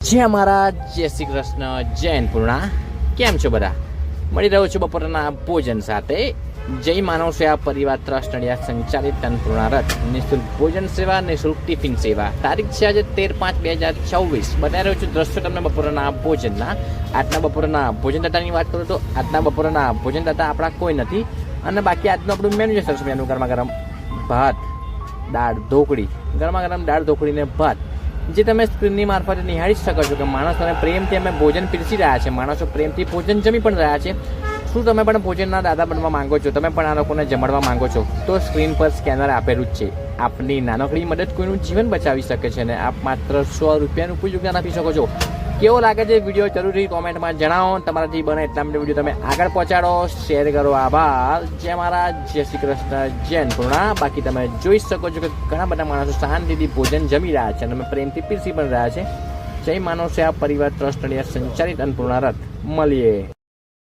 જય મહારાજ, જય શ્રી કૃષ્ણ, જય અન્નપૂર્ણા. કેમ છો બધા? મળી રહ્યો છું બપોરના ભોજન સાથે. જય માનવ સેવા પરિવાર ટ્રસ્ટ નડિયાદ સંચાલિત અન્નપૂર્ણા રથ નિઃશુલ્ક ભોજન સેવા, નિઃશુલ્ક ટિફિન સેવા. તારીખ છે આજે 13/5/2024. બતાવી રહ્યો છું દ્રશ્યો તમને બપોરના ભોજનના. આજના બપોરના ભોજન દાતાની વાત કરું તો આજના બપોરના ભોજન દાતા આપણા કોઈ નથી. અને બાકી આજનું આપણું મેનુ છે સરસ મેનુ. ગરમા ગરમ ભાત, દાળ ઢોકળી, ગરમા ગરમ દાળ ઢોકળીને ભાત, જે તમે સ્ક્રીનની મારફતે નિહાળી શકો છો કે માણસોને પ્રેમથી અમે ભોજન પીરસી રહ્યા છે. માણસો પ્રેમથી ભોજન જમી પણ રહ્યા છે. શું તમે પણ ભોજનના દાદા બનવા માંગો છો? તમે પણ આ લોકોને જમાડવા માંગો છો? તો સ્ક્રીન પર સ્કેનર આપેલું જ છે. આપની નાનકડી મદદ કોઈનું જીવન બચાવી શકે છે અને આપ માત્ર 100 રૂપિયાનું કોઈ યોગદાન આપી શકો છો. કેવો લાગે છે વિડીયો જરૂરી કોમેન્ટમાં જણાવો. તમારાથી બને એટલા માટે વિડીયો તમે આગળ પહોંચાડો, શેર કરો. આભાર. જય મહારાજ, જય શ્રી કૃષ્ણ, જય અન્નપૂર્ણા. બાકી તમે જોઈ શકો છો કે ઘણા બધા માણસો શાંતિથી ભોજન જમી રહ્યા છે અને અમે પ્રેમથી પીરસી પણ રહ્યા છે. જય માનવ સેવા પરિવાર ટ્રસ્ટ નડિયાદ સંચાલિત અન્નપૂર્ણા રથ. મળીએ.